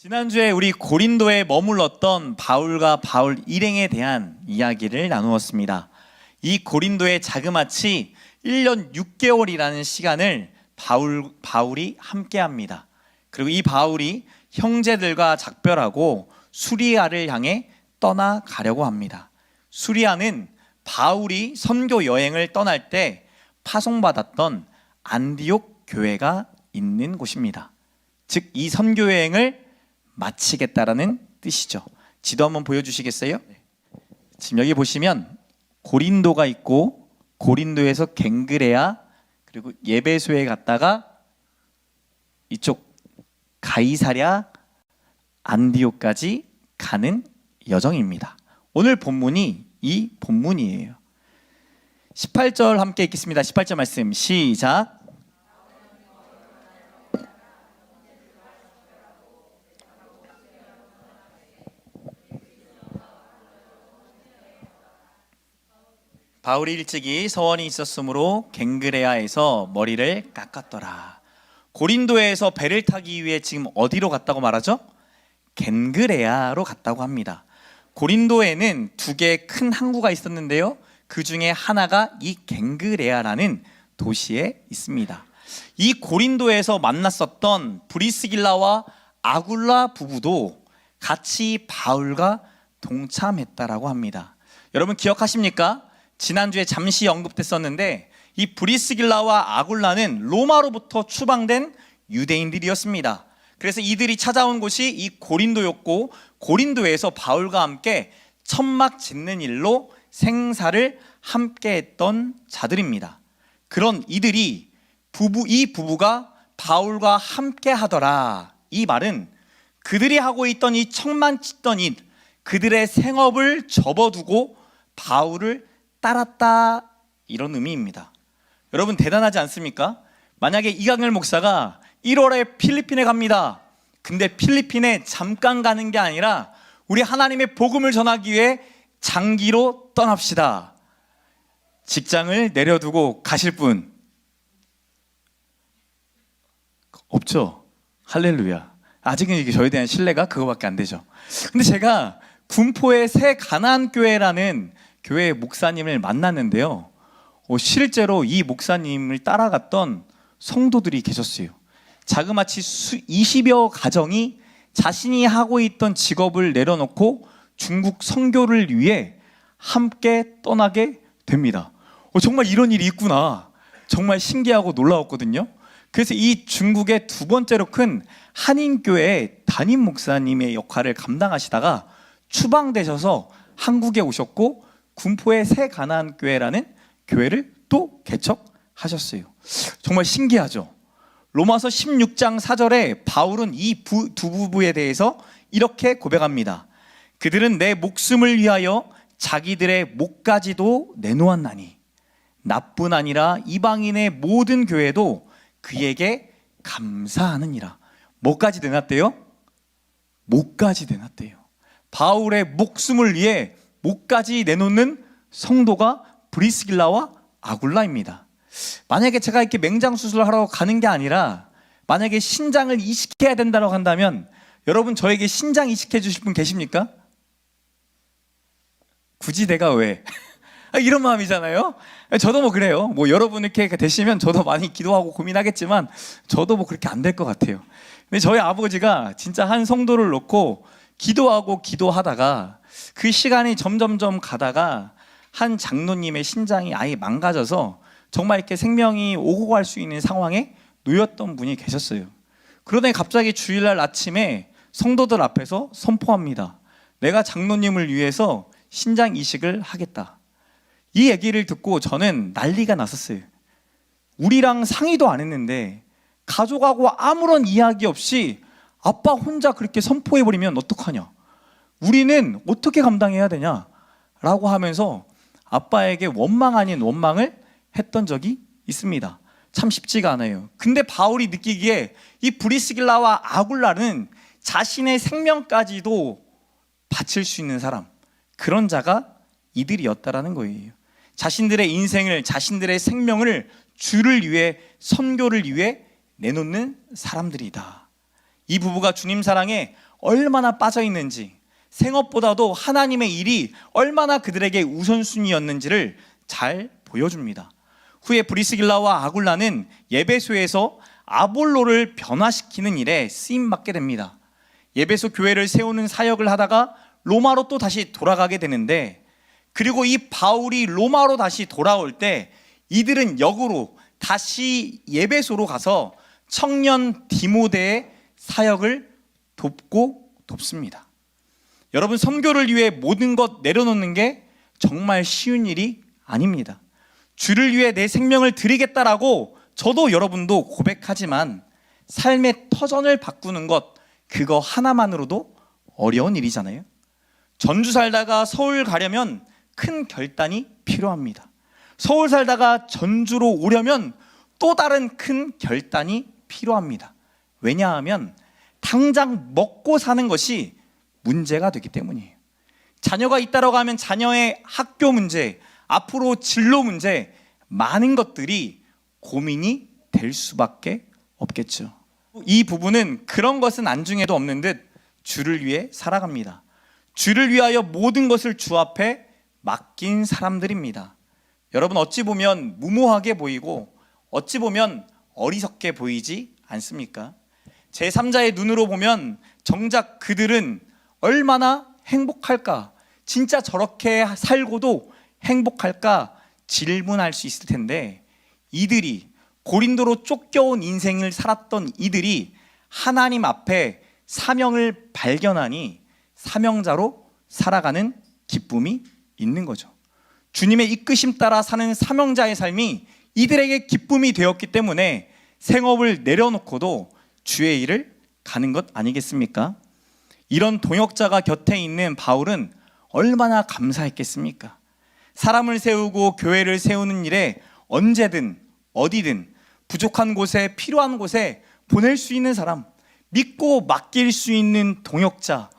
지난주에 우리 고린도에 머물렀던 바울과 바울 일행에 대한 이야기를 나누었습니다. 이 고린도의 자그마치 1년 6개월이라는 시간을 바울이 함께합니다. 그리고 이 바울이 형제들과 작별하고 수리아를 향해 떠나가려고 합니다. 수리아는 바울이 선교 여행을 떠날 때 파송받았던 안디옥 교회가 있는 곳입니다. 즉 이 선교 여행을 마치겠다라는 뜻이죠. 지도 한번 보여주시겠어요? 지금 여기 보시면 고린도가 있고, 고린도에서 갱그레아 그리고 예배소에 갔다가 이쪽 가이사랴 안디옥까지 가는 여정입니다. 오늘 본문이 이 본문이에요. 18절 함께 읽겠습니다. 18절 말씀 시작. 바울이 일찍이 서원이 있었으므로 갱그레아에서 머리를 깎았더라. 고린도에서 배를 타기 위해 지금 어디로 갔다고 말하죠? 갱그레아로 갔다고 합니다. 고린도에는 두 개의 큰 항구가 있었는데요, 그 중에 하나가 이 갱그레아라는 도시에 있습니다. 이 고린도에서 만났었던 브리스길라와 아굴라 부부도 같이 바울과 동참했다라고 합니다. 여러분 기억하십니까? 지난주에 잠시 언급됐었는데 이 브리스길라와 아굴라는 로마로부터 추방된 유대인들이었습니다. 그래서 이들이 찾아온 곳이 이 고린도였고, 고린도에서 바울과 함께 천막 짓는 일로 생사를 함께 했던 자들입니다. 그런 이들이 이 부부가 바울과 함께 하더라. 이 말은 그들이 하고 있던 이 천막 짓던 일, 그들의 생업을 접어두고 바울을 따랐다, 이런 의미입니다. 여러분 대단하지 않습니까? 만약에 이강열 목사가 1월에 필리핀에 갑니다. 근데 필리핀에 잠깐 가는 게 아니라 우리 하나님의 복음을 전하기 위해 장기로 떠납시다. 직장을 내려두고 가실 분 없죠? 할렐루야. 아직은 이게 저에 대한 신뢰가 그거밖에 안 되죠. 근데 제가 군포의 새 가나안교회라는 교회 목사님을 만났는데요, 실제로 이 목사님을 따라갔던 성도들이 계셨어요. 자그마치 20여 가정이 자신이 하고 있던 직업을 내려놓고 중국 선교를 위해 함께 떠나게 됩니다. 정말 이런 일이 있구나. 정말 신기하고 놀라웠거든요. 그래서 이 중국의 두 번째로 큰 한인교회의 담임 목사님의 역할을 감당하시다가 추방되셔서 한국에 오셨고, 군포의 새 가나안교회라는 교회를 또 개척하셨어요. 정말 신기하죠? 로마서 16장 4절에 바울은 이 두 부부에 대해서 이렇게 고백합니다. 그들은 내 목숨을 위하여 자기들의 목까지도 내놓았나니 나뿐 아니라 이방인의 모든 교회도 그에게 감사하느니라. 뭐까지 내놨대요? 목까지 내놨대요. 바울의 목숨을 위해 목까지 내놓는 성도가 브리스길라와 아굴라입니다. 만약에 제가 이렇게 맹장 수술을 하러 가는 게 아니라 만약에 신장을 이식해야 된다고 한다면 여러분 저에게 신장 이식해 주실 분 계십니까? 굳이 내가 왜? 이런 마음이잖아요. 저도 뭐 그래요. 뭐 여러분 이렇게 되시면 저도 많이 기도하고 고민하겠지만 저도 뭐 그렇게 안 될 것 같아요. 근데 저희 아버지가 진짜 한 성도를 놓고 기도하고 기도하다가 그 시간이 점점점 가다가 한 장로님의 신장이 아예 망가져서 정말 이렇게 생명이 오고 갈 수 있는 상황에 놓였던 분이 계셨어요. 그러더니 갑자기 주일날 아침에 성도들 앞에서 선포합니다. 내가 장로님을 위해서 신장 이식을 하겠다. 이 얘기를 듣고 저는 난리가 났었어요. 우리랑 상의도 안 했는데 가족하고 아무런 이야기 없이 아빠 혼자 그렇게 선포해버리면 어떡하냐, 우리는 어떻게 감당해야 되냐 라고 하면서 아빠에게 원망 아닌 원망을 했던 적이 있습니다. 참 쉽지가 않아요. 근데 바울이 느끼기에 이 브리스길라와 아굴라는 자신의 생명까지도 바칠 수 있는 사람, 그런 자가 이들이었다라는 거예요. 자신들의 인생을, 자신들의 생명을 주를 위해, 선교를 위해 내놓는 사람들이다. 이 부부가 주님 사랑에 얼마나 빠져 있는지, 생업보다도 하나님의 일이 얼마나 그들에게 우선순위였는지를 잘 보여줍니다. 후에 브리스길라와 아굴라는 예배소에서 아볼로를 변화시키는 일에 쓰임받게 됩니다. 예배소 교회를 세우는 사역을 하다가 로마로 또 다시 돌아가게 되는데, 그리고 이 바울이 로마로 다시 돌아올 때 이들은 역으로 다시 예배소로 가서 청년 디모데의 사역을 돕습니다. 여러분, 선교를 위해 모든 것 내려놓는 게 정말 쉬운 일이 아닙니다. 주를 위해 내 생명을 드리겠다라고 저도 여러분도 고백하지만 삶의 터전을 바꾸는 것, 그거 하나만으로도 어려운 일이잖아요. 전주 살다가 서울 가려면 큰 결단이 필요합니다. 서울 살다가 전주로 오려면 또 다른 큰 결단이 필요합니다. 왜냐하면 당장 먹고 사는 것이 문제가 되기 때문이에요. 자녀가 있다라고 하면 자녀의 학교 문제, 앞으로 진로 문제, 많은 것들이 고민이 될 수밖에 없겠죠. 이 부분은 그런 것은 안중에도 없는 듯 주를 위해 살아갑니다. 주를 위하여 모든 것을 주 앞에 맡긴 사람들입니다. 여러분, 어찌 보면 무모하게 보이고 어찌 보면 어리석게 보이지 않습니까? 제3자의 눈으로 보면 정작 그들은 얼마나 행복할까, 진짜 저렇게 살고도 행복할까 질문할 수 있을 텐데, 이들이 고린도로 쫓겨온 인생을 살았던 이들이 하나님 앞에 사명을 발견하니 사명자로 살아가는 기쁨이 있는 거죠. 주님의 이끄심 따라 사는 사명자의 삶이 이들에게 기쁨이 되었기 때문에 생업을 내려놓고도 주의 일을 가는 것 아니겠습니까? 이런 동역자가 곁에 있는 바울은 얼마나 감사했겠습니까? 사람을 세우고 교회를 세우는 일에 언제든 어디든 부족한 곳에 필요한 곳에 보낼 수 있는 사람, 믿고 맡길 수 있는 동역자,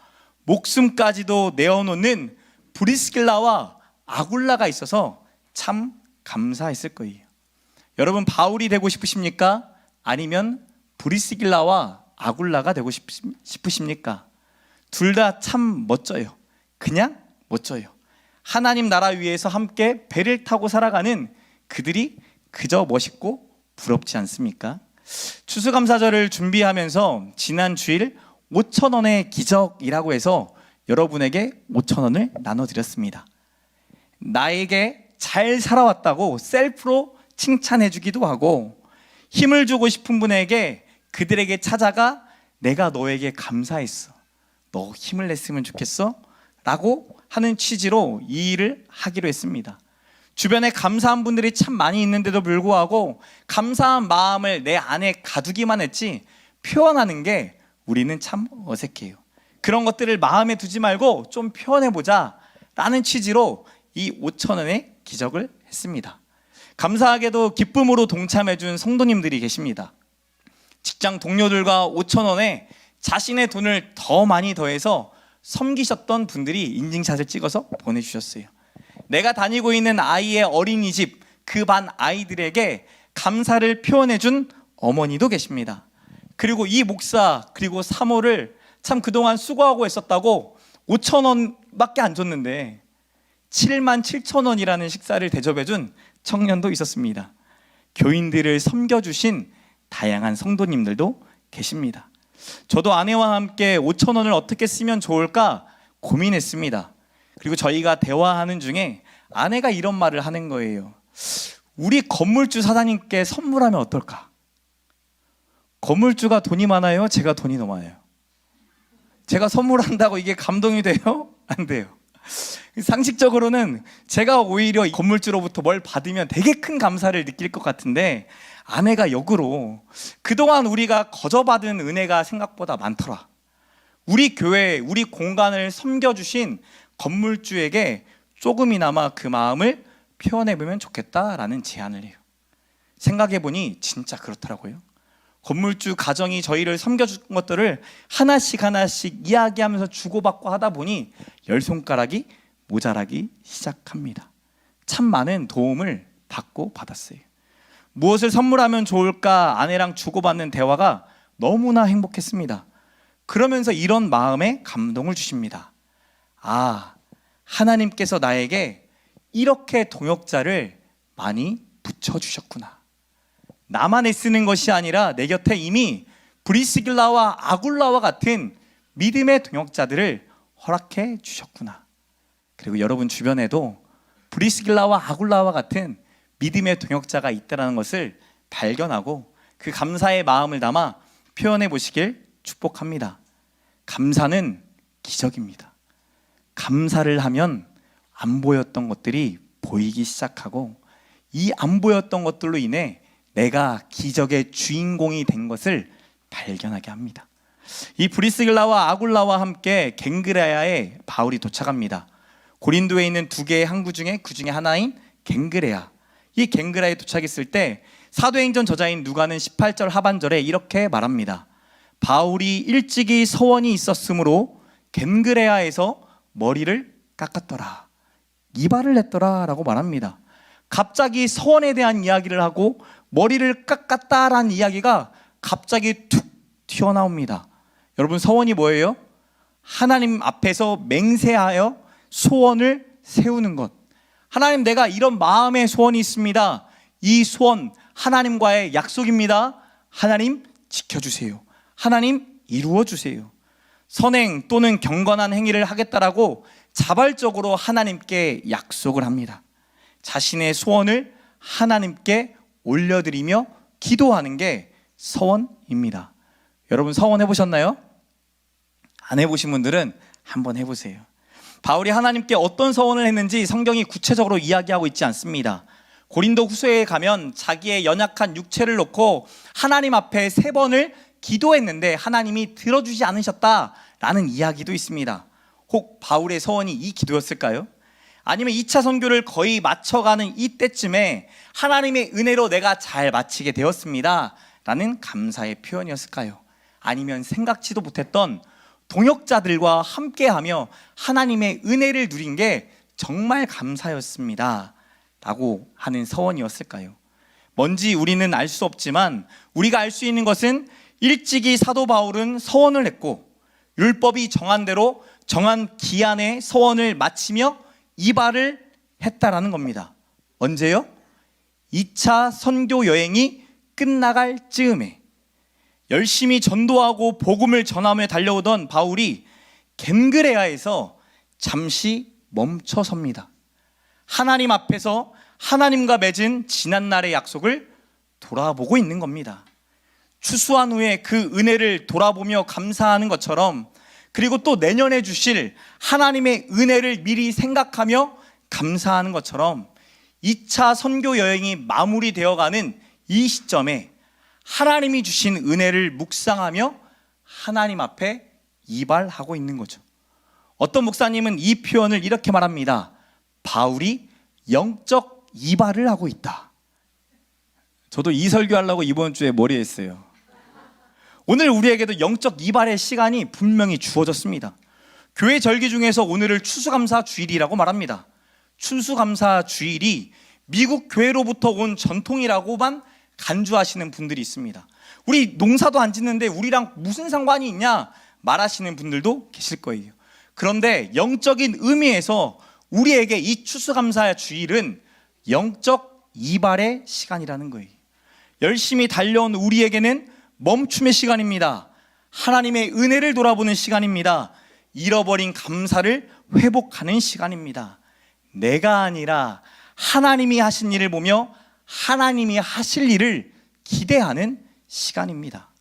목숨까지도 내어놓는 브리스길라와 아굴라가 있어서 참 감사했을 거예요. 여러분, 바울이 되고 싶으십니까? 아니면 브리스길라와 아굴라가 되고 싶으십니까? 둘 다 참 멋져요. 그냥 멋져요. 하나님 나라 위에서 함께 배를 타고 살아가는 그들이 그저 멋있고 부럽지 않습니까? 추수감사절을 준비하면서 지난 주일 5,000원의 기적이라고 해서 여러분에게 5,000원을 나눠드렸습니다. 나에게 잘 살아왔다고 셀프로 칭찬해주기도 하고, 힘을 주고 싶은 분에게 그들에게 찾아가 내가 너에게 감사했어, 너 힘을 냈으면 좋겠어? 라고 하는 취지로 이 일을 하기로 했습니다. 주변에 감사한 분들이 참 많이 있는데도 불구하고 감사한 마음을 내 안에 가두기만 했지 표현하는 게 우리는 참 어색해요. 그런 것들을 마음에 두지 말고 좀 표현해보자 라는 취지로 이 5,000원의 기적을 했습니다. 감사하게도 기쁨으로 동참해준 성도님들이 계십니다. 직장 동료들과 5,000원에 자신의 돈을 더 많이 더해서 섬기셨던 분들이 인증샷을 찍어서 보내주셨어요. 내가 다니고 있는 아이의 어린이집 그 반 아이들에게 감사를 표현해준 어머니도 계십니다. 그리고 이 목사 그리고 사모를 참 그동안 수고하고 있었다고 5,000원밖에 안 줬는데 77,000원이라는 식사를 대접해준 청년도 있었습니다. 교인들을 섬겨주신 다양한 성도님들도 계십니다. 저도 아내와 함께 5,000원을 어떻게 쓰면 좋을까 고민했습니다. 그리고 저희가 대화하는 중에 아내가 이런 말을 하는 거예요. 우리 건물주 사장님께 선물하면 어떨까? 건물주가 돈이 많아요? 제가 돈이 너무 많아요? 제가 선물한다고 이게 감동이 돼요? 안 돼요. 상식적으로는 제가 오히려 건물주로부터 뭘 받으면 되게 큰 감사를 느낄 것 같은데, 아내가 역으로 그동안 우리가 거저받은 은혜가 생각보다 많더라, 우리 교회, 우리 공간을 섬겨주신 건물주에게 조금이나마 그 마음을 표현해보면 좋겠다라는 제안을 해요. 생각해보니 진짜 그렇더라고요. 건물주 가정이 저희를 섬겨준 것들을 하나씩 하나씩 이야기하면서 주고받고 하다 보니 10손가락이 모자라기 시작합니다. 참 많은 도움을 받고 받았어요. 무엇을 선물하면 좋을까 아내랑 주고받는 대화가 너무나 행복했습니다. 그러면서 이런 마음에 감동을 주십니다. 아, 하나님께서 나에게 이렇게 동역자를 많이 붙여주셨구나. 나만 애쓰는 것이 아니라 내 곁에 이미 브리스길라와 아굴라와 같은 믿음의 동역자들을 허락해 주셨구나. 그리고 여러분 주변에도 브리스길라와 아굴라와 같은 믿음의 동역자가 있다는 것을 발견하고 그 감사의 마음을 담아 표현해 보시길 축복합니다. 감사는 기적입니다. 감사를 하면 안 보였던 것들이 보이기 시작하고 이 안 보였던 것들로 인해 내가 기적의 주인공이 된 것을 발견하게 합니다. 이 브리스길라와 아굴라와 함께 갱그레아에 바울이 도착합니다. 고린도에 있는 두 개의 항구 중에 그 중에 하나인 갱그레아. 이 갱그레아에 도착했을 때 사도행전 저자인 누가는 18절 하반절에 이렇게 말합니다. 바울이 일찍이 서원이 있었으므로 갱그레아에서 머리를 깎았더라. 이발을 냈더라 라고 말합니다. 갑자기 서원에 대한 이야기를 하고 머리를 깎았다라는 이야기가 갑자기 툭 튀어나옵니다. 여러분, 서원이 뭐예요? 하나님 앞에서 맹세하여 소원을 세우는 것. 하나님, 내가 이런 마음의 소원이 있습니다. 이 소원 하나님과의 약속입니다. 하나님 지켜주세요. 하나님 이루어주세요. 선행 또는 경건한 행위를 하겠다라고 자발적으로 하나님께 약속을 합니다. 자신의 소원을 하나님께 올려드리며 기도하는 게 서원입니다. 여러분, 서원 해보셨나요? 안 해보신 분들은 한번 해보세요. 바울이 하나님께 어떤 서원을 했는지 성경이 구체적으로 이야기하고 있지 않습니다. 고린도 후서에 가면 자기의 연약한 육체를 놓고 하나님 앞에 3번을 기도했는데 하나님이 들어주지 않으셨다라는 이야기도 있습니다. 혹 바울의 서원이 이 기도였을까요? 아니면 2차 선교를 거의 마쳐가는 이때쯤에 하나님의 은혜로 내가 잘 마치게 되었습니다 라는 감사의 표현이었을까요? 아니면 생각지도 못했던 동역자들과 함께하며 하나님의 은혜를 누린 게 정말 감사였습니다 라고 하는 서원이었을까요? 뭔지 우리는 알 수 없지만 우리가 알 수 있는 것은 일찍이 사도 바울은 서원을 했고 율법이 정한 대로 정한 기한에 서원을 마치며 이발을 했다라는 겁니다. 언제요? 2차 선교 여행이 끝나갈 즈음에 열심히 전도하고 복음을 전하며 달려오던 바울이 겐그레아에서 잠시 멈춰섭니다. 하나님 앞에서 하나님과 맺은 지난날의 약속을 돌아보고 있는 겁니다. 추수한 후에 그 은혜를 돌아보며 감사하는 것처럼, 그리고 또 내년에 주실 하나님의 은혜를 미리 생각하며 감사하는 것처럼 2차 선교 여행이 마무리되어가는 이 시점에 하나님이 주신 은혜를 묵상하며 하나님 앞에 이발하고 있는 거죠. 어떤 목사님은 이 표현을 이렇게 말합니다. 바울이 영적 이발을 하고 있다. 저도 이 설교하려고 이번 주에 머리 했어요. 오늘 우리에게도 영적 이발의 시간이 분명히 주어졌습니다. 교회 절기 중에서 오늘을 추수감사 주일이라고 말합니다. 추수감사 주일이 미국 교회로부터 온 전통이라고만 간주하시는 분들이 있습니다. 우리 농사도 안 짓는데 우리랑 무슨 상관이 있냐 말하시는 분들도 계실 거예요. 그런데 영적인 의미에서 우리에게 이 추수감사 주일은 영적 이발의 시간이라는 거예요. 열심히 달려온 우리에게는 멈춤의 시간입니다. 하나님의 은혜를 돌아보는 시간입니다. 잃어버린 감사를 회복하는 시간입니다. 내가 아니라 하나님이 하신 일을 보며 하나님이 하실 일을 기대하는 시간입니다.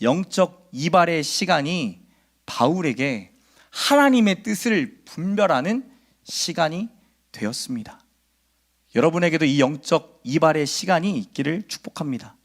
영적 이발의 시간이 바울에게 하나님의 뜻을 분별하는 시간이 되었습니다. 여러분에게도 이 영적 이발의 시간이 있기를 축복합니다.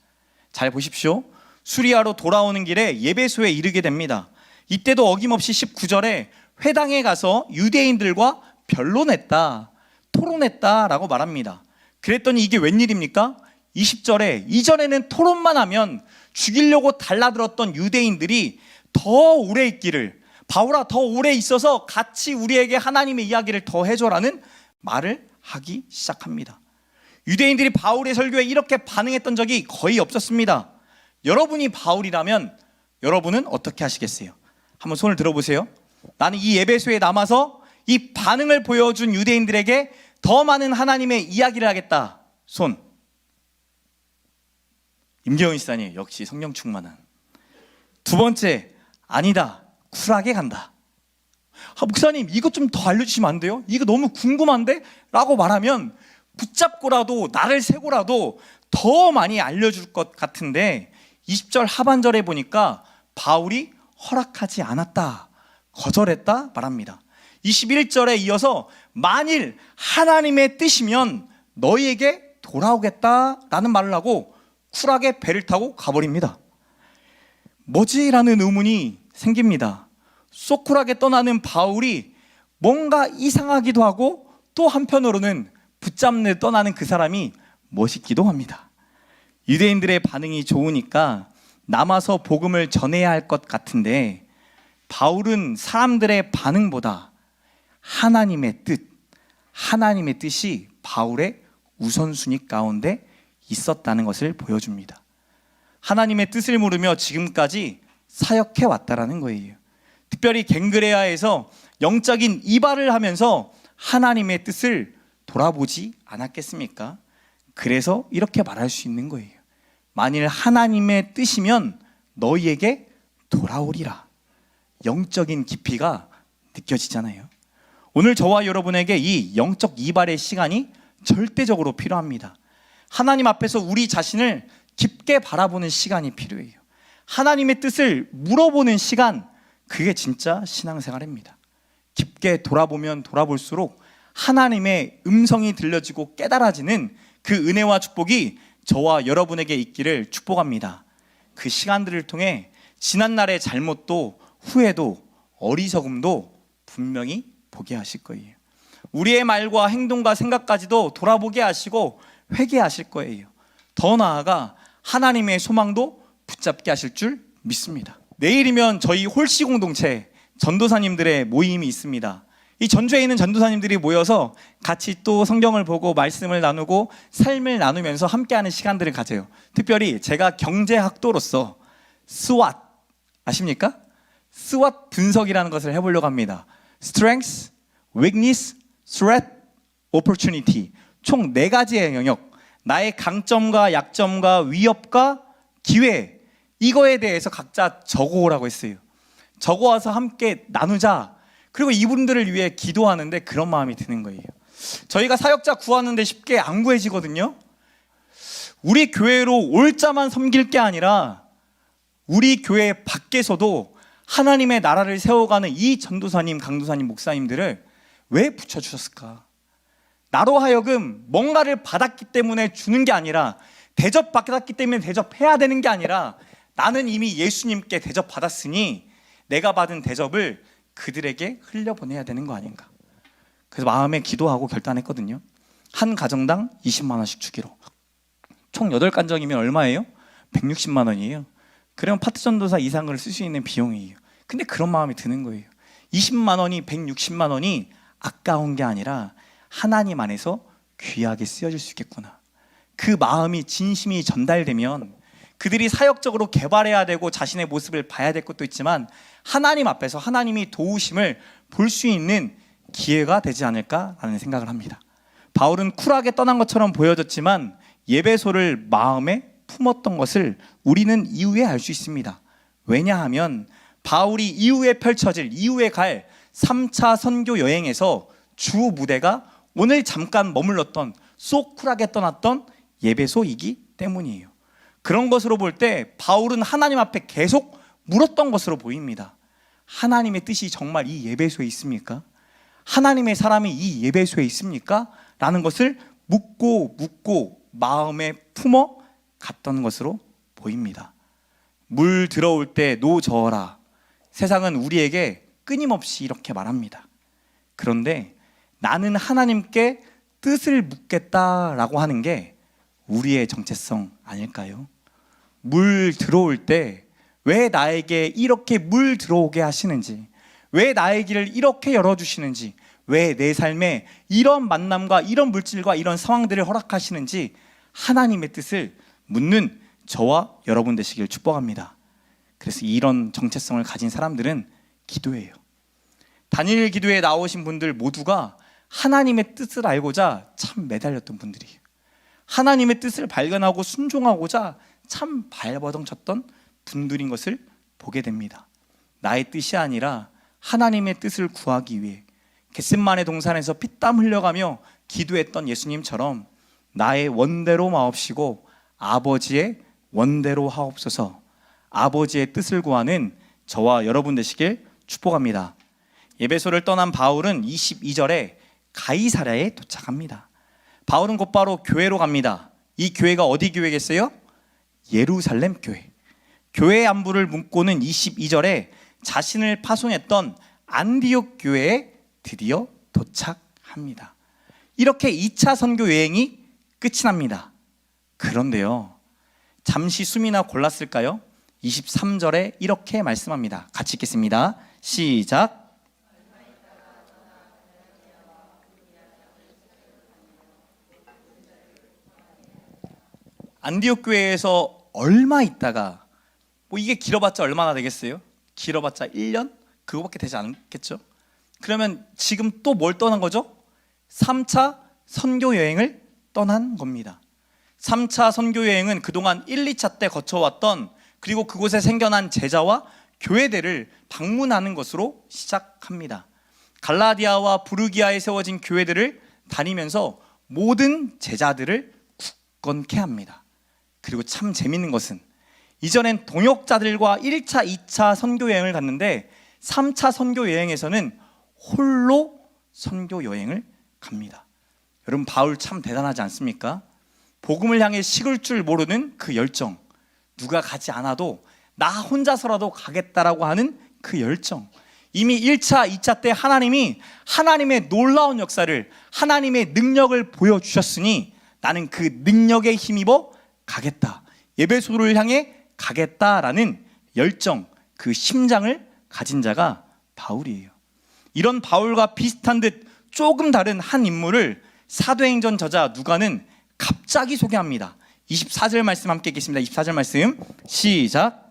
잘 보십시오. 수리아로 돌아오는 길에 예배소에 이르게 됩니다. 이때도 어김없이 19절에 회당에 가서 유대인들과 변론했다, 토론했다라고 말합니다. 그랬더니 이게 웬일입니까? 20절에 이전에는 토론만 하면 죽이려고 달라들었던 유대인들이 더 오래 있기를, 바울아 더 오래 있어서 같이 우리에게 하나님의 이야기를 더 해줘라는 말을 하기 시작합니다. 유대인들이 바울의 설교에 이렇게 반응했던 적이 거의 없었습니다. 여러분이 바울이라면 여러분은 어떻게 하시겠어요? 한번 손을 들어보세요. 나는 이 예배소에 남아서 이 반응을 보여준 유대인들에게 더 많은 하나님의 이야기를 하겠다. 손. 임경훈 시사님 역시 성령 충만한. 두 번째, 아니다. 쿨하게 간다. 목사님 이것 좀 더 알려주시면 안 돼요? 이거 너무 궁금한데? 라고 말하면 붙잡고라도 나를 세고라도 더 많이 알려줄 것 같은데 20절 하반절에 보니까 바울이 허락하지 않았다, 거절했다 말합니다. 21절에 이어서 만일 하나님의 뜻이면 너희에게 돌아오겠다라는 말을 하고 쿨하게 배를 타고 가버립니다. 뭐지? 라는 의문이 생깁니다. 쏙 쿨하게 떠나는 바울이 뭔가 이상하기도 하고 또 한편으로는 붙잡는 떠나는 그 사람이 멋있기도 합니다. 유대인들의 반응이 좋으니까 남아서 복음을 전해야 할 것 같은데 바울은 사람들의 반응보다 하나님의 뜻이 바울의 우선순위 가운데 있었다는 것을 보여줍니다. 하나님의 뜻을 물으며 지금까지 사역해 왔다라는 거예요. 특별히 갱그레아에서 영적인 이발을 하면서 하나님의 뜻을 돌아보지 않았겠습니까? 그래서 이렇게 말할 수 있는 거예요. 만일 하나님의 뜻이면 너희에게 돌아오리라. 영적인 깊이가 느껴지잖아요. 오늘 저와 여러분에게 이 영적 이발의 시간이 절대적으로 필요합니다. 하나님 앞에서 우리 자신을 깊게 바라보는 시간이 필요해요. 하나님의 뜻을 물어보는 시간, 그게 진짜 신앙생활입니다. 깊게 돌아보면 돌아볼수록 하나님의 음성이 들려지고 깨달아지는 그 은혜와 축복이 저와 여러분에게 있기를 축복합니다. 그 시간들을 통해 지난날의 잘못도 후회도 어리석음도 분명히 보게 하실 거예요. 우리의 말과 행동과 생각까지도 돌아보게 하시고 회개하실 거예요. 더 나아가 하나님의 소망도 붙잡게 하실 줄 믿습니다. 내일이면 저희 홀씨 공동체 전도사님들의 모임이 있습니다. 이 전주에 있는 전도사님들이 모여서 같이 또 성경을 보고 말씀을 나누고 삶을 나누면서 함께하는 시간들을 가져요. 특별히 제가 경제학도로서 스왓 아십니까? 스왓 분석이라는 것을 해보려고 합니다. Strength, Weakness, Threat, Opportunity. 총 4가지의 영역. 나의 강점과 약점과 위협과 기회, 이거에 대해서 각자 적어오라고 했어요. 적어와서 함께 나누자. 그리고 이분들을 위해 기도하는데 그런 마음이 드는 거예요. 저희가 사역자 구하는데 쉽게 안 구해지거든요. 우리 교회로 올 자만 섬길 게 아니라 우리 교회 밖에서도 하나님의 나라를 세워가는 이 전도사님, 강도사님, 목사님들을 왜 붙여주셨을까? 나로 하여금 뭔가를 받았기 때문에 주는 게 아니라, 대접받았기 때문에 대접해야 되는 게 아니라, 나는 이미 예수님께 대접받았으니 내가 받은 대접을 그들에게 흘려보내야 되는 거 아닌가. 그래서 마음에 기도하고 결단했거든요. 한 가정당 20만 원씩 주기로. 총 8가정이면 얼마예요? 160만 원이에요. 그러면 파트 전도사 이상을 쓸 수 있는 비용이에요. 근데 그런 마음이 드는 거예요. 20만 원이 160만 원이 아까운 게 아니라 하나님 안에서 귀하게 쓰여질 수 있겠구나. 그 마음이 진심이 전달되면 그들이 사역적으로 개발해야 되고 자신의 모습을 봐야 될 것도 있지만 하나님 앞에서 하나님이 도우심을 볼 수 있는 기회가 되지 않을까라는 생각을 합니다. 바울은 쿨하게 떠난 것처럼 보여졌지만 예배소를 마음에 품었던 것을 우리는 이후에 알 수 있습니다. 왜냐하면 바울이 이후에 펼쳐질, 이후에 갈 3차 선교 여행에서 주 무대가 오늘 잠깐 머물렀던, 쏙 쿨하게 떠났던 예배소이기 때문이에요. 그런 것으로 볼 때 바울은 하나님 앞에 계속 물었던 것으로 보입니다. 하나님의 뜻이 정말 이 예배소에 있습니까? 하나님의 사람이 이 예배소에 있습니까? 라는 것을 묻고 마음에 품어 갔던 것으로 보입니다. 물 들어올 때 노 저어라. 세상은 우리에게 끊임없이 이렇게 말합니다. 그런데 나는 하나님께 뜻을 묻겠다라고 하는 게 우리의 정체성 아닐까요? 물 들어올 때 왜 나에게 이렇게 물 들어오게 하시는지, 왜 나의 길을 이렇게 열어주시는지, 왜 내 삶에 이런 만남과 이런 물질과 이런 상황들을 허락하시는지 하나님의 뜻을 묻는 저와 여러분 되시길 축복합니다. 그래서 이런 정체성을 가진 사람들은 기도예요. 다니엘 기도에 나오신 분들 모두가 하나님의 뜻을 알고자 참 매달렸던 분들이에요. 하나님의 뜻을 발견하고 순종하고자 참 발버둥쳤던 분들인 것을 보게 됩니다. 나의 뜻이 아니라 하나님의 뜻을 구하기 위해 겟셋마네 동산에서 피땀 흘려가며 기도했던 예수님처럼 나의 원대로 마옵시고 아버지의 원대로 하옵소서, 아버지의 뜻을 구하는 저와 여러분 되시길 축복합니다. 에베소를 떠난 바울은 22절에 가이사랴에 도착합니다. 바울은 곧바로 교회로 갑니다. 이 교회가 어디 교회겠어요? 예루살렘 교회. 교회의 안부를 묻고는 22절에 자신을 파송했던 안디옥 교회에 드디어 도착합니다. 이렇게 2차 선교 여행이 끝이 납니다. 그런데요, 잠시 숨이나 골랐을까요? 23절에 이렇게 말씀합니다. 같이 읽겠습니다. 시작. 안디옥 교회에서 얼마 있다가, 이게 길어봤자 얼마나 되겠어요? 길어봤자 1년? 그거밖에 되지 않겠죠? 그러면 지금 또 뭘 떠난 거죠? 3차 선교 여행을 떠난 겁니다. 3차 선교 여행은 그동안 1, 2차 때 거쳐왔던, 그리고 그곳에 생겨난 제자와 교회들을 방문하는 것으로 시작합니다. 갈라디아와 부르기아에 세워진 교회들을 다니면서 모든 제자들을 굳건케 합니다. 그리고 참 재밌는 것은 이전엔 동역자들과 1차, 2차 선교 여행을 갔는데 3차 선교 여행에서는 홀로 선교 여행을 갑니다. 여러분, 바울 참 대단하지 않습니까? 복음을 향해 식을 줄 모르는 그 열정, 누가 가지 않아도 나 혼자서라도 가겠다라고 하는 그 열정. 이미 1차, 2차 때 하나님이 하나님의 놀라운 역사를, 하나님의 능력을 보여주셨으니 나는 그 능력에 힘입어 가겠다, 에베소를 향해 가겠다라는 열정, 그 심장을 가진 자가 바울이에요. 이런 바울과 비슷한 듯 조금 다른 한 인물을 사도행전 저자 누가는 갑자기 소개합니다. 24절 말씀 함께 읽겠습니다. 24절 말씀 시작.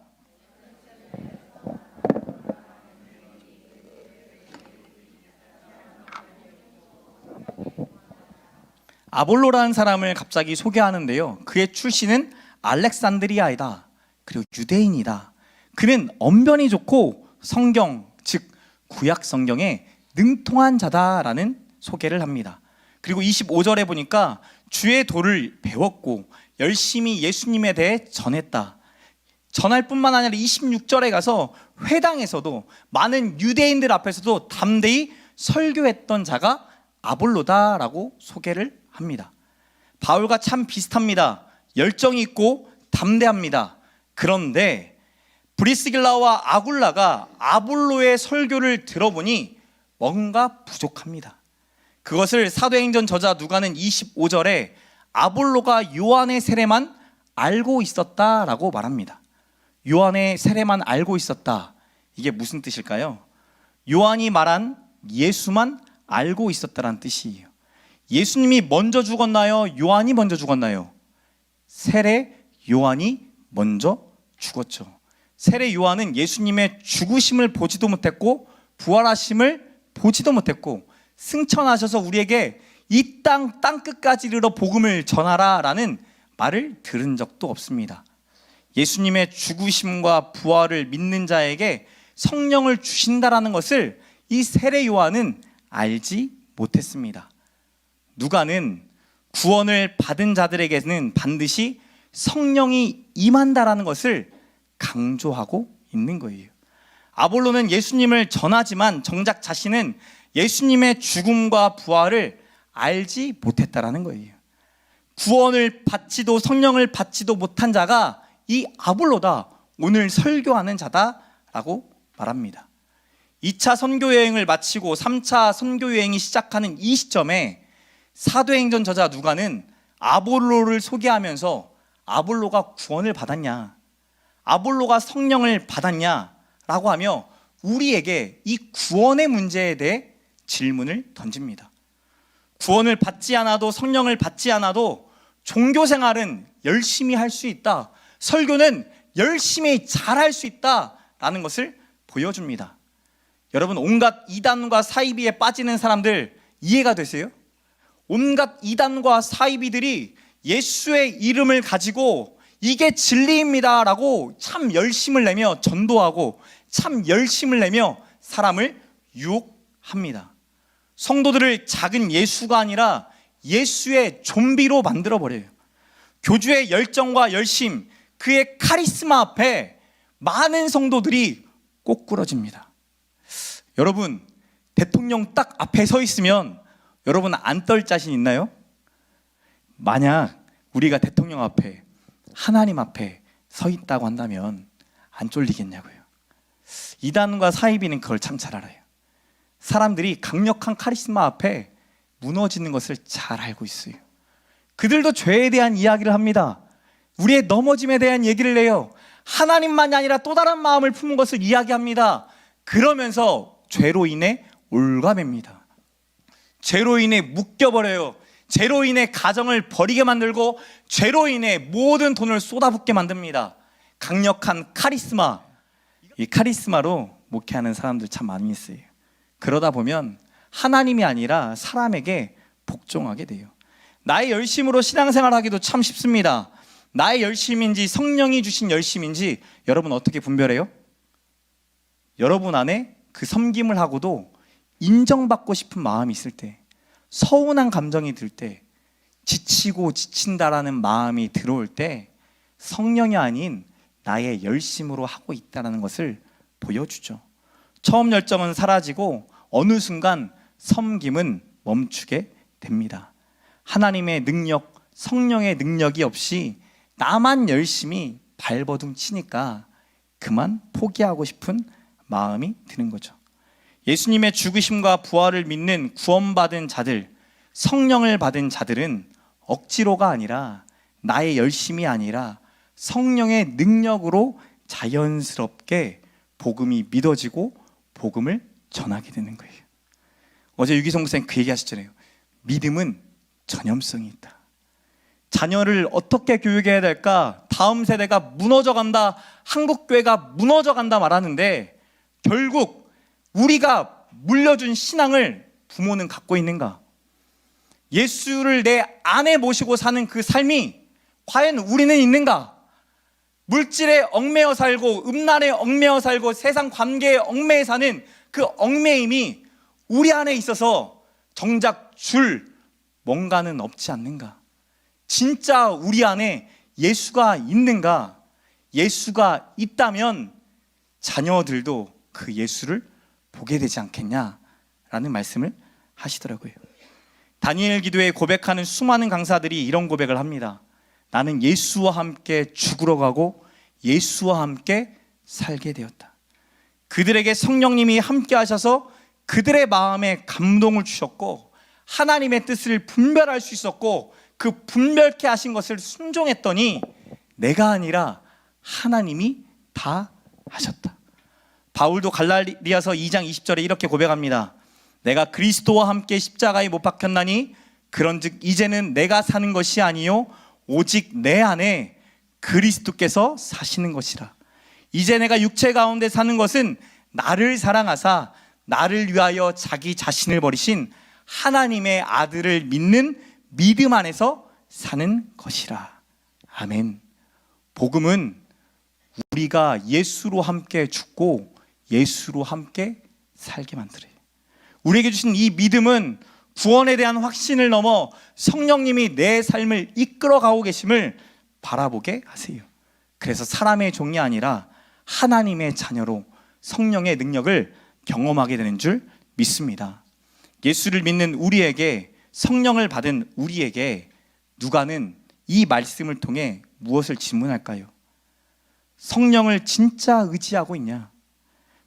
아볼로라는 사람을 갑자기 소개하는데요, 그의 출신은 알렉산드리아이다. 그리고 유대인이다. 그는 언변이 좋고 성경, 즉 구약 성경에 능통한 자다라는 소개를 합니다. 그리고 25절에 보니까 주의 도를 배웠고 열심히 예수님에 대해 전했다. 전할 뿐만 아니라 26절에 가서 회당에서도 많은 유대인들 앞에서도 담대히 설교했던 자가 아볼로다라고 소개를 합니다. 바울과 참 비슷합니다. 열정이 있고 담대합니다. 그런데 브리스길라와 아굴라가 아볼로의 설교를 들어보니 뭔가 부족합니다. 그것을 사도행전 저자 누가는 25절에 아볼로가 요한의 세례만 알고 있었다라고 말합니다. 요한의 세례만 알고 있었다. 이게 무슨 뜻일까요? 요한이 말한 예수만 알고 있었다라는 뜻이에요. 예수님이 먼저 죽었나요? 요한이 먼저 죽었나요? 세례 요한이 먼저 죽었죠. 세례 요한은 예수님의 죽으심을 보지도 못했고 부활하심을 보지도 못했고 승천하셔서 우리에게 이 땅 끝까지 이르러 복음을 전하라 라는 말을 들은 적도 없습니다. 예수님의 죽으심과 부활을 믿는 자에게 성령을 주신다라는 것을 이 세례 요한은 알지 못했습니다. 누가는 구원을 받은 자들에게는 반드시 성령이 임한다라는 것을 강조하고 있는 거예요. 아볼로는 예수님을 전하지만 정작 자신은 예수님의 죽음과 부활을 알지 못했다라는 거예요. 구원을 받지도 성령을 받지도 못한 자가 이 아볼로다, 오늘 설교하는 자다라고 말합니다. 2차 선교여행을 마치고 3차 선교여행이 시작하는 이 시점에 사도행전 저자 누가는 아볼로를 소개하면서 아볼로가 구원을 받았냐, 아볼로가 성령을 받았냐라고 하며 우리에게 이 구원의 문제에 대해 질문을 던집니다. 구원을 받지 않아도, 성령을 받지 않아도 종교생활은 열심히 할 수 있다, 설교는 열심히 잘할 수 있다라는 것을 보여줍니다. 여러분, 온갖 이단과 사이비에 빠지는 사람들 이해가 되세요? 온갖 이단과 사이비들이 예수의 이름을 가지고 이게 진리입니다 라고 참 열심을 내며 전도하고 참 열심을 내며 사람을 유혹합니다. 성도들을 작은 예수가 아니라 예수의 좀비로 만들어버려요. 교주의 열정과 열심, 그의 카리스마 앞에 많은 성도들이 꼬꾸러집니다. 여러분, 대통령 딱 앞에 서 있으면 여러분 안 떨 자신 있나요? 만약 우리가 대통령 앞에, 하나님 앞에 서 있다고 한다면 안 쫄리겠냐고요. 이단과 사이비는 그걸 참 잘 알아요. 사람들이 강력한 카리스마 앞에 무너지는 것을 잘 알고 있어요. 그들도 죄에 대한 이야기를 합니다. 우리의 넘어짐에 대한 얘기를 해요. 하나님만이 아니라 또 다른 마음을 품은 것을 이야기합니다. 그러면서 죄로 인해 올가맵니다. 죄로 인해 묶여버려요. 죄로 인해 가정을 버리게 만들고 죄로 인해 모든 돈을 쏟아붓게 만듭니다. 강력한 카리스마, 이 카리스마로 목회하는 사람들 참 많이 있어요. 그러다 보면 하나님이 아니라 사람에게 복종하게 돼요. 나의 열심으로 신앙생활하기도 참 쉽습니다. 나의 열심인지 성령이 주신 열심인지 여러분 어떻게 분별해요? 여러분 안에 그 섬김을 하고도 인정받고 싶은 마음이 있을 때, 서운한 감정이 들 때, 지치고 지친다라는 마음이 들어올 때 성령이 아닌 나의 열심으로 하고 있다는 것을 보여주죠. 처음 열정은 사라지고 어느 순간 섬김은 멈추게 됩니다. 하나님의 능력, 성령의 능력이 없이 나만 열심히 발버둥 치니까 그만 포기하고 싶은 마음이 드는 거죠. 예수님의 죽으심과 부활을 믿는 구원받은 자들, 성령을 받은 자들은 억지로가 아니라 나의 열심이 아니라 성령의 능력으로 자연스럽게 복음이 믿어지고 복음을 전하게 되는 거예요. 어제 유기성 목사님 그 얘기 하셨잖아요. 믿음은 전염성이 있다. 자녀를 어떻게 교육해야 될까? 다음 세대가 무너져간다, 한국교회가 무너져간다 말하는데 결국 우리가 물려준 신앙을 부모는 갖고 있는가? 예수를 내 안에 모시고 사는 그 삶이 과연 우리는 있는가? 물질에 얽매여 살고 음란에 얽매여 살고 세상 관계에 얽매여 사는 그 얽매임이 우리 안에 있어서 정작 줄 뭔가는 없지 않는가? 진짜 우리 안에 예수가 있는가? 예수가 있다면 자녀들도 그 예수를 보게 되지 않겠냐라는 말씀을 하시더라고요. 다니엘 기도에 고백하는 수많은 강사들이 이런 고백을 합니다. 나는 예수와 함께 죽으러 가고 예수와 함께 살게 되었다. 그들에게 성령님이 함께 하셔서 그들의 마음에 감동을 주셨고 하나님의 뜻을 분별할 수 있었고 그 분별케 하신 것을 순종했더니 내가 아니라 하나님이 다 하셨다. 바울도 갈라디아서 2장 20절에 이렇게 고백합니다. 내가 그리스도와 함께 십자가에 못 박혔나니 그런즉 이제는 내가 사는 것이 아니요 오직 내 안에 그리스도께서 사시는 것이라. 이제 내가 육체 가운데 사는 것은 나를 사랑하사 나를 위하여 자기 자신을 버리신 하나님의 아들을 믿는 믿음 안에서 사는 것이라. 아멘. 복음은 우리가 예수로 함께 죽고 예수로 함께 살게 만들어요. 우리에게 주신 이 믿음은 구원에 대한 확신을 넘어 성령님이 내 삶을 이끌어가고 계심을 바라보게 하세요. 그래서 사람의 종이 아니라 하나님의 자녀로 성령의 능력을 경험하게 되는 줄 믿습니다. 예수를 믿는 우리에게, 성령을 받은 우리에게 누가는 이 말씀을 통해 무엇을 질문할까요? 성령을 진짜 의지하고 있냐?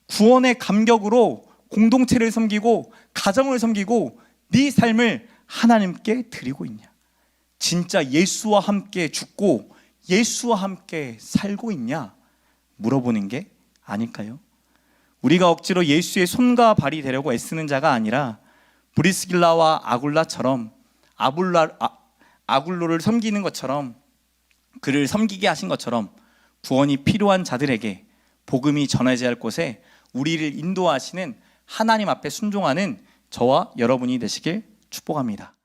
구원의 감격으로 공동체를 섬기고 가정을 섬기고 네 삶을 하나님께 드리고 있냐? 진짜 예수와 함께 죽고 예수와 함께 살고 있냐? 물어보는 게 아닐까요? 우리가 억지로 예수의 손과 발이 되려고 애쓰는 자가 아니라 브리스길라와 아굴라처럼 아굴로를 섬기는 것처럼, 그를 섬기게 하신 것처럼 구원이 필요한 자들에게 복음이 전해져야 할 곳에 우리를 인도하시는 하나님 앞에 순종하는 저와 여러분이 되시길 축복합니다.